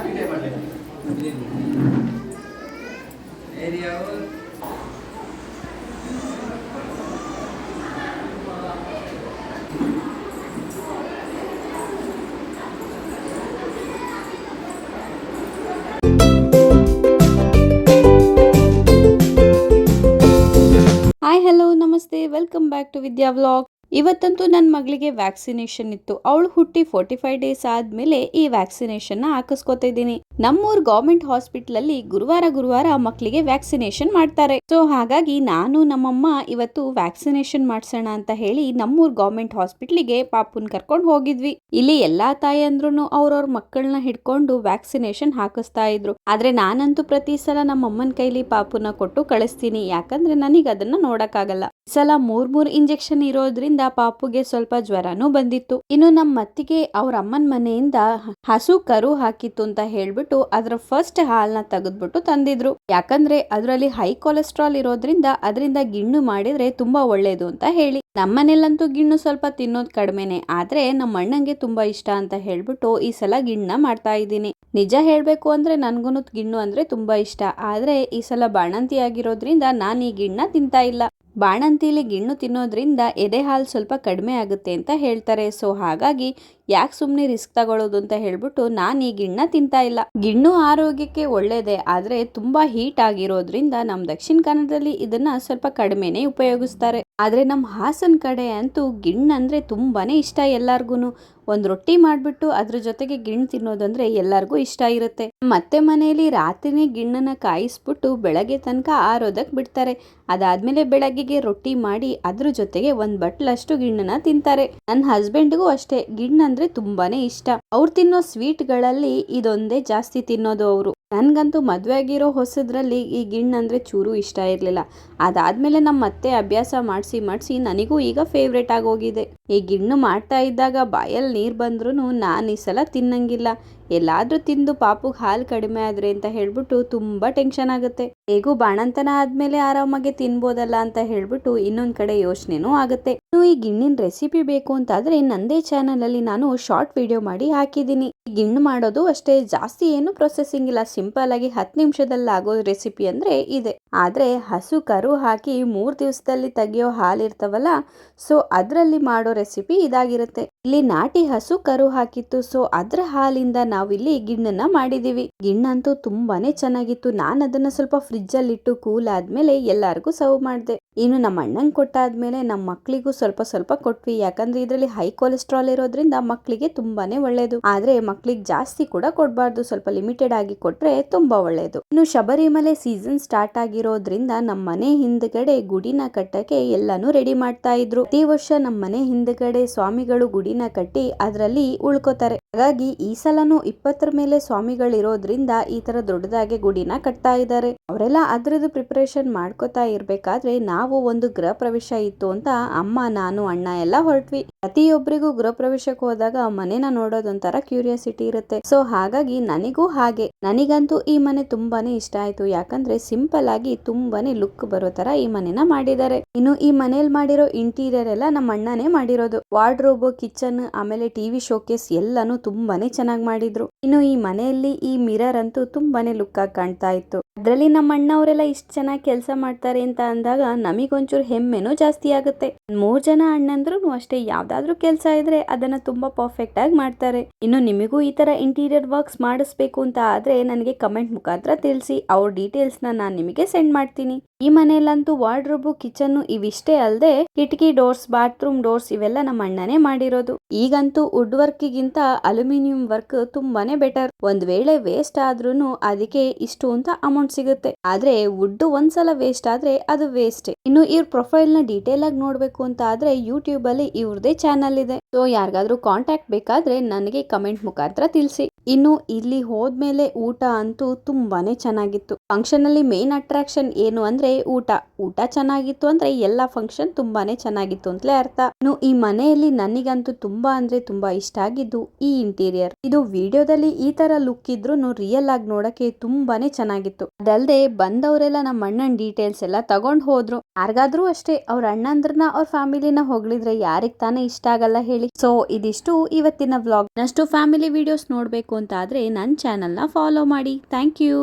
Hi hello ನಮಸ್ತೆ, welcome back to Vidya vlog. ಇವತ್ತಂತೂ ನನ್ನ ಮಗಳಿಗೆ ವ್ಯಾಕ್ಸಿನೇಷನ್ ಇತ್ತು. ಅವಳು ಹುಟ್ಟಿ 45 ಡೇಸ್ ಆದ್ಮೇಲೆ ಈ ವ್ಯಾಕ್ಸಿನೇಷನ್ ನ ಹಾಕಿಸ್ಕೊತಾ ಇದ್ದೀನಿ. ನಮ್ಮೂರ್ ಗವರ್ಮೆಂಟ್ ಹಾಸ್ಪಿಟಲ್ ಅಲ್ಲಿ ಗುರುವಾರ ಮಕ್ಕಳಿಗೆ ವ್ಯಾಕ್ಸಿನೇಷನ್ ಮಾಡ್ತಾರೆ. ಸೊ ಹಾಗಾಗಿ ನಾನು ನಮ್ಮಮ್ಮ ಇವತ್ತು ವ್ಯಾಕ್ಸಿನೇಷನ್ ಮಾಡ್ಸೋಣ ಅಂತ ಹೇಳಿ ನಮ್ಮೂರ್ ಗವರ್ಮೆಂಟ್ ಹಾಸ್ಪಿಟ್ಲಿಗೆ ಪಾಪುನ್ ಕರ್ಕೊಂಡು ಹೋಗಿದ್ವಿ. ಇಲ್ಲಿ ಎಲ್ಲಾ ತಾಯಂದ್ರೂ ಅವ್ರವ್ರ ಮಕ್ಕಳನ್ನ ಹಿಡ್ಕೊಂಡು ವ್ಯಾಕ್ಸಿನೇಷನ್ ಹಾಕಿಸ್ತಾ ಇದ್ರು. ಆದ್ರೆ ನಾನಂತೂ ಪ್ರತಿ ಸಲ ನಮ್ಮಮ್ಮನ ಕೈಲಿ ಪಾಪುನ ಕೊಟ್ಟು ಕಳಿಸ್ತೀನಿ, ಯಾಕಂದ್ರೆ ನನಗೆ ಅದನ್ನ ನೋಡಕ್ಕಾಗಲ್ಲ. ಈ ಸಲ 3 ಇಂಜೆಕ್ಷನ್ ಇರೋದ್ರಿಂದ ಪಾಪುಗೆ ಸ್ವಲ್ಪ ಜ್ವರನೂ ಬಂದಿತ್ತು. ಇನ್ನು ನಮ್ಮ ಅತ್ತಿಗೆ ಅವ್ರ ಅಮ್ಮನ ಮನೆಯಿಂದ ಹಸು ಕರು ಹಾಕಿತ್ತು ಅಂತ ಹೇಳ್ಬಿಟ್ಟು ಅದ್ರ ಫಸ್ಟ್ ಹಾಲ್ನ ತೆಗೆದ್ಬಿಟ್ಟು ತಂದಿದ್ರು. ಯಾಕಂದ್ರೆ ಅದ್ರಲ್ಲಿ ಹೈ ಕೊಲೆಸ್ಟ್ರಾಲ್ ಇರೋದ್ರಿಂದ ಅದರಿಂದ ಗಿಣ್ಣು ಮಾಡಿದ್ರೆ ತುಂಬಾ ಒಳ್ಳೇದು ಅಂತ ಹೇಳಿ. ನಮ್ಮನೇಲಂತೂ ಗಿಣ್ಣು ಸ್ವಲ್ಪ ತಿನ್ನೋದು ಕಡಿಮೆನೆ, ಆದ್ರೆ ನಮ್ಮ ಅಣ್ಣಂಗೆ ತುಂಬಾ ಇಷ್ಟ ಅಂತ ಹೇಳ್ಬಿಟ್ಟು ಈ ಸಲ ಗಿಣ್ಣ ಮಾಡ್ತಾ ಇದ್ದೀನಿ. ನಿಜ ಹೇಳ್ಬೇಕು ಅಂದ್ರೆ ನನ್ಗೂನು ಗಿಣ್ಣು ಅಂದ್ರೆ ತುಂಬಾ ಇಷ್ಟ, ಆದ್ರೆ ಈ ಸಲ ಬಾಣಂತಿ ಆಗಿರೋದ್ರಿಂದ ನಾನು ಈ ಗಿಣ್ಣ ತಿಂತಾ ಇಲ್ಲ. ಬಾಣಂತಿಲಿ ಗಿಣ್ಣು ತಿನ್ನೋದ್ರಿಂದ ಎದೆ ಹಾಲು ಸ್ವಲ್ಪ ಕಡಿಮೆ ಆಗುತ್ತೆ ಅಂತ ಹೇಳ್ತಾರೆ. ಸೊ ಹಾಗಾಗಿ ಯಾಕೆ ಸುಮ್ಮನೆ ರಿಸ್ಕ್ ತಗೊಳ್ಳೋದು ಅಂತ ಹೇಳ್ಬಿಟ್ಟು ನಾನು ಈ ಗಿಣ್ಣ ತಿಂತಾ ಇಲ್ಲ. ಗಿಣ್ಣು ಆರೋಗ್ಯಕ್ಕೆ ಒಳ್ಳೇದೇ, ಆದ್ರೆ ತುಂಬಾ ಹೀಟ್ ಆಗಿರೋದ್ರಿಂದ ನಮ್ಮ ದಕ್ಷಿಣ ಕನ್ನಡದಲ್ಲಿ ಇದನ್ನ ಸ್ವಲ್ಪ ಕಡಿಮೆನೆ ಉಪಯೋಗಿಸ್ತಾರೆ. ಆದ್ರೆ ನಮ್ಮ ಹಾಸನ್ ಕಡೆ ಅಂತೂ ಗಿಣ್ಣು ಅಂದ್ರೆ ತುಂಬಾನೇ ಇಷ್ಟ ಎಲ್ಲಾರ್ಗುನು. ಒಂದ್ ರೊಟ್ಟಿ ಮಾಡ್ಬಿಟ್ಟು ಅದ್ರ ಜೊತೆಗೆ ಗಿಣ್ಣು ತಿನ್ನೋದಂದ್ರೆ ಎಲ್ಲರಿಗೂ ಇಷ್ಟ ಇರುತ್ತೆ. ಮತ್ತೆ ಮನೆಯಲ್ಲಿ ರಾತ್ರಿನೇ ಗಿಣ್ಣನ ಕಾಯಿಸ್ಬಿಟ್ಟು ಬೆಳಗ್ಗೆ ತನಕ ಆರೋದಕ್ ಬಿಡ್ತಾರೆ. ಅದಾದ್ಮೇಲೆ ಬೆಳಗ್ಗೆಗೆ ರೊಟ್ಟಿ ಮಾಡಿ ಅದ್ರ ಜೊತೆಗೆ 1 ಬಟ್ಲಷ್ಟು ಗಿಣ್ಣನ ತಿಂತಾರೆ. ನನ್ನ ಹಸ್ಬೆಂಡ್ಗೂ ಅಷ್ಟೇ ಗಿಣ್ಣು ಅಂದ್ರೆ ತುಂಬಾನೇ ಇಷ್ಟ. ಅವ್ರು ತಿನ್ನೋ ಸ್ವೀಟ್ ಗಳಲ್ಲಿ ಇದೊಂದೇ ಜಾಸ್ತಿ ತಿನ್ನೋದು ಅವರು. ನನ್ಗಂತೂ ಮದ್ವೆ ಆಗಿರೋ ಹೊಸದ್ರಲ್ಲಿ ಈ ಗಿಣ್ಣು ಅಂದ್ರೆ ಚೂರು ಇಷ್ಟ ಇರ್ಲಿಲ್ಲ. ಅದಾದ್ಮೇಲೆ ನಮ್ಮ ಅತ್ತೆ ಅಭ್ಯಾಸ ಮಾಡಿಸಿ ನನಗೂ ಈಗ ಫೇವ್ರೇಟ್ ಆಗೋಗಿದೆ. ಈ ಗಿಣ್ಣು ಮಾಡ್ತಾ ಇದ್ದಾಗ ಬಾಯಲ್ಲಿ ನೀರ್ ಬಂದ್ರೂ ನಾನು ಈ ಸಲ ತಿನ್ನಂಗಿಲ್ಲ. ಎಲ್ಲಾದ್ರೂ ತಿಂದು ಪಾಪುಗ್ ಹಾಲು ಕಡಿಮೆ ಆದ್ರೆ ಅಂತ ಹೇಳ್ಬಿಟ್ಟು ತುಂಬಾ ಟೆನ್ಷನ್ ಆಗುತ್ತೆ. ಹೇಗೂ ಬಾಣಂತನ ಆದ್ಮೇಲೆ ಆರಾಮಾಗಿ ತಿನ್ಬೋದಲ್ಲ ಅಂತ ಹೇಳ್ಬಿಟ್ಟು ಇನ್ನೊಂದ್ ಕಡೆ ಯೋಚನೆನೂ ಆಗುತ್ತೆ. ಈ ಗಿಣ್ಣಿನ ರೆಸಿಪಿ ಬೇಕು ಅಂತಾದ್ರೆ ನಂದೇ ಚಾನಲ್ ಅಲ್ಲಿ ನಾನು ಶಾರ್ಟ್ ವಿಡಿಯೋ ಮಾಡಿ ಹಾಕಿದ್ದೀನಿ. ಗಿಣ್ಣು ಮಾಡೋದು ಅಷ್ಟೇ, ಜಾಸ್ತಿ ಏನು ಪ್ರೊಸೆಸಿಂಗ್ ಇಲ್ಲ, ಸಿಂಪಲ್ ಆಗಿ 10 ನಿಮಿಷದಲ್ಲಿ ಆಗೋ ರೆಸಿಪಿ ಅಂದ್ರೆ ಇದೆ. ಆದ್ರೆ ಹಸು ಕರು ಹಾಕಿ 3 ದಿವಸದಲ್ಲಿ ತೆಗಿಯೋ ಹಾಲು ಇರ್ತಾವಲ್ಲ, ಸೊ ಅದ್ರಲ್ಲಿ ಮಾಡೋ ರೆಸಿಪಿ ಇದಾಗಿರುತ್ತೆ. ಇಲ್ಲಿ ನಾಟಿ ಹಸು ಕರು ಹಾಕಿತ್ತು, ಸೊ ಅದ್ರ ಹಾಲಿಂದ ನಾವಿಲ್ಲಿ ಗಿಣ್ಣನ್ನ ಮಾಡಿದೀವಿ. ಗಿಣ್ಣಂತೂ ತುಂಬಾನೇ ಚೆನ್ನಾಗಿತ್ತು. ನಾನು ಅದನ್ನ ಸ್ವಲ್ಪ ಫ್ರಿಜ್ ಅಲ್ಲಿ ಇಟ್ಟು ಕೂಲ್ ಆದ್ಮೇಲೆ ಎಲ್ಲಾರ್ಗೂ ಸರ್ವ್ ಮಾಡಿದೆ. ಇನ್ನು ನಮ್ಮ ಅಣ್ಣಂಗ್ ಕೊಟ್ಟಾದ್ಮೇಲೆ ನಮ್ಮ ಮಕ್ಳಿಗೂ ಸ್ವಲ್ಪ ಕೊಟ್ವಿ. ಯಾಕಂದ್ರೆ ಇದ್ರಲ್ಲಿ ಹೈ ಕೊಲೆಸ್ಟ್ರಾಲ್ ಇರೋದ್ರಿಂದ ಮಕ್ಳಿಗೆ ತುಂಬಾನೇ ಒಳ್ಳೇದು. ಆದ್ರೆ ಮಕ್ಳಿಗೆ ಜಾಸ್ತಿ ಕೂಡ ಕೊಡ್ಬಾರ್ದು, ಸ್ವಲ್ಪ ಲಿಮಿಟೆಡ್ ಆಗಿ ಕೊಟ್ರೆ ತುಂಬಾ ಒಳ್ಳೇದು. ಇನ್ನು ಶಬರಿಮಲೆ ಸೀಸನ್ ಸ್ಟಾರ್ಟ್ ಆಗಿರೋದ್ರಿಂದ ನಮ್ಮ ಮನೆ ಹಿಂದ್ಗಡೆ ಗುಡಿನ ಕಟ್ಟಕ್ಕೆ ಎಲ್ಲಾನು ರೆಡಿ ಮಾಡ್ತಾ ಇದ್ರು. ಪ್ರತಿ ವರ್ಷ ನಮ್ಮ ಮನೆ ಹಿಂದ್ಗಡೆ ಸ್ವಾಮಿಗಳು ಗುಡಿನ ಕಟ್ಟಿ ಅದ್ರಲ್ಲಿ ಉಳ್ಕೋತಾರೆ. ಹಾಗಾಗಿ ಈ ಸಲನು 20 ಮೇಲೆ ಸ್ವಾಮಿಗಳು ಇರೋದ್ರಿಂದ ಈ ತರ ದೊಡ್ಡದಾಗಿ ಗುಡಿನ ಕಟ್ತಾ ಇದ್ದಾರೆ. ಅವರೆಲ್ಲ ಅದ್ರದ್ದು ಪ್ರಿಪರೇಷನ್ ಮಾಡ್ಕೋತಾ ಇರ್ಬೇಕಾದ್ರೆ ನಾವು ಒಂದು ಗೃಹ ಪ್ರವೇಶ ಇತ್ತು ಅಂತ ಅಮ್ಮ, ನಾನು, ಅಣ್ಣ ಎಲ್ಲ ಹೊರಟ್ವಿ. ಪ್ರತಿಯೊಬ್ಬರಿಗೂ ಗೃಹ ಪ್ರವೇಶಕ್ಕೆ ಹೋದಾಗ ಮನೆನ ನೋಡೋದೊಂಥರ ಕ್ಯೂರಿಯಾಸಿಟಿ ಇರುತ್ತೆ. ಸೊ ಹಾಗಾಗಿ ನನಗೂ ಹಾಗೆ. ನನಗಂತೂ ಈ ಮನೆ ತುಂಬಾನೇ ಇಷ್ಟ ಆಯ್ತು. ಯಾಕಂದ್ರೆ ಸಿಂಪಲ್ ಆಗಿ ತುಂಬಾನೇ ಲುಕ್ ಬರೋ ತರ ಈ ಮನೆನ ಮಾಡಿದ್ದಾರೆ. ಇನ್ನು ಈ ಮನೇಲಿ ಮಾಡಿರೋ ಇಂಟೀರಿಯರ್ ಎಲ್ಲ ನಮ್ಮ ಅಣ್ಣನೇ ಮಾಡಿರೋದು. ವಾರ್ಡ್ರೋಬ್, ಕಿಚನ್, ಆಮೇಲೆ ಟಿವಿ ಶೋಕೇಸ್ ಎಲ್ಲಾನು ತುಂಬಾನೇ ಚೆನ್ನಾಗಿ ಮಾಡಿದ್ರು. ಇನ್ನು ಈ ಮನೆಯಲ್ಲಿ ಈ ಮಿರರ್ ಅಂತೂ ತುಂಬಾನೇ ಲುಕ್ ಆಗಿ ಕಾಣ್ತಾ ಇತ್ತು. ಅದ್ರಲ್ಲಿ ನಮ್ಮ ಅಣ್ಣವರೆಲ್ಲ ಇಷ್ಟು ಚೆನ್ನಾಗಿ ಕೆಲಸ ಮಾಡ್ತಾರೆ ಅಂತ ಅಂದಾಗ ನಮಿಗೊಂಚೂರು ಹೆಮ್ಮೆನೂ ಜಾಸ್ತಿ ಆಗುತ್ತೆ. 3 ಜನ ಅಣ್ಣಂದ್ರು ಅಷ್ಟೇ, ಯಾವ್ದಾದ್ರು ಕೆಲಸ ಇದ್ರೆ ಅದನ್ನ ತುಂಬಾ ಪರ್ಫೆಕ್ಟ್ ಆಗಿ ಮಾಡ್ತಾರೆ. ಇನ್ನು ನಿಮಗೂ ಈ ತರ ಇಂಟೀರಿಯರ್ ವರ್ಕ್ಸ್ ಮಾಡಿಸ್ಬೇಕು ಅಂತ ಆದ್ರೆ ನನಗೆ ಕಮೆಂಟ್ ಮುಖಾಂತರ ತಿಳಿಸಿ, ಅವ್ರ ಡೀಟೇಲ್ಸ್ ನಾನು ನಿಮಗೆ ಸೆಂಡ್ ಮಾಡ್ತೀನಿ. ಈ ಮನೆಯಲ್ಲಂತೂ ವಾರ್ಡ್ರೋಬ್, ಕಿಚನ್ ಇವಿಷ್ಟೇ ಅಲ್ಲದೆ ಕಿಟಕಿ ಡೋರ್ಸ್, ಬಾತ್ರೂಮ್ ಡೋರ್ಸ್ ಇವೆಲ್ಲ ನಮ್ಮ ಅಣ್ಣನೇ ಮಾಡಿರೋದು. ಈಗಂತೂ ವುಡ್ ವರ್ಕ್ ಗಿಂತ ಅಲ್ಯೂಮಿನಿಯಂ ವರ್ಕ್ ತುಂಬಾನೇ ಬೆಟರ್. ಒಂದ್ ವೇಳೆ ವೇಸ್ಟ್ ಆದ್ರೂನು ಅದಕ್ಕೆ ಇಷ್ಟು ಅಂತ ಅಮೌಂಟ್ ಸಿಗುತ್ತೆ. ಆದ್ರೆ ವುಡ್ ಒಂದ್ಸಲ ವೇಸ್ಟ್ ಆದ್ರೆ ಅದು ವೇಸ್ಟ್. ಇನ್ನು ಇವ್ರ ಪ್ರೊಫೈಲ್ ನ ಡೀಟೇಲ್ ಆಗಿ ನೋಡ್ಬೇಕು ಅಂತ ಆದ್ರೆ ಯೂಟ್ಯೂಬ್ ಅಲ್ಲಿ ಇವ್ರದೇ ಚಾನಲ್ ಇದೆ. ಸೊ ಯಾರಿಗಾದ್ರೂ ಕಾಂಟ್ಯಾಕ್ಟ್ ಬೇಕಾದ್ರೆ ನನಗೆ ಕಮೆಂಟ್ ಮುಖಾಂತರ ತಿಳಿಸಿ. ಇನ್ನು ಇಲ್ಲಿ ಹೋದ್ಮೇಲೆ ಊಟ ಅಂತೂ ತುಂಬಾನೇ ಚೆನ್ನಾಗಿತ್ತು. ಫಂಕ್ಷನ್ ಅಲ್ಲಿ ಮೇನ್ ಅಟ್ರಾಕ್ಷನ್ ಏನು ಅಂದ್ರೆ ಊಟ ಚೆನ್ನಾಗಿತ್ತು ಅಂದ್ರೆ ಎಲ್ಲಾ ಫಂಕ್ಷನ್ ತುಂಬಾನೇ ಚೆನ್ನಾಗಿತ್ತು ಅಂತಲೇ ಅರ್ಥ. ಇನ್ನು ಈ ಮನೆಯಲ್ಲಿ ನನಗಂತೂ ತುಂಬಾ ಅಂದ್ರೆ ತುಂಬಾ ಇಷ್ಟ ಆಗಿದ್ದು ಈ ಇಂಟೀರಿಯರ್. ಇದು ವಿಡಿಯೋದಲ್ಲಿ ಈ ತರ ಲುಕ್ ಇದ್ರೂ ರಿಯಲ್ ಆಗಿ ನೋಡಕ್ಕೆ ತುಂಬಾನೇ ಚೆನ್ನಾಗಿತ್ತು. ಅದಲ್ದೆ ಬಂದವರೆಲ್ಲ ನಮ್ಮ ಅಣ್ಣನ್ ಡೀಟೇಲ್ಸ್ ಎಲ್ಲ ತಗೊಂಡ್ ಹೋದ್ರು. ಯಾರಿಗಾದ್ರೂ ಅಷ್ಟೇ ಅವ್ರ ಅಣ್ಣಂದ್ರನ್ನ ಅವ್ರ ಫ್ಯಾಮಿಲಿನ ಹೊಗಳಿದ್ರೆ ಯಾರಿಗ್ ತಾನೇ ಇಷ್ಟ ಆಗಲ್ಲ ಹೇಳಿ. ಸೊ ಇದಿಷ್ಟು ಇವತ್ತಿನ ವ್ಲಾಗ್. ನಷ್ಟು ಫ್ಯಾಮಿಲಿ ವಿಡಿಯೋಸ್ ನೋಡ್ಬೇಕು ಬೇಕು ಅಂತ ಆದರೆ ನನ್ನ ಚಾನಲ್ನ ಫಾಲೋ ಮಾಡಿ. Thank you.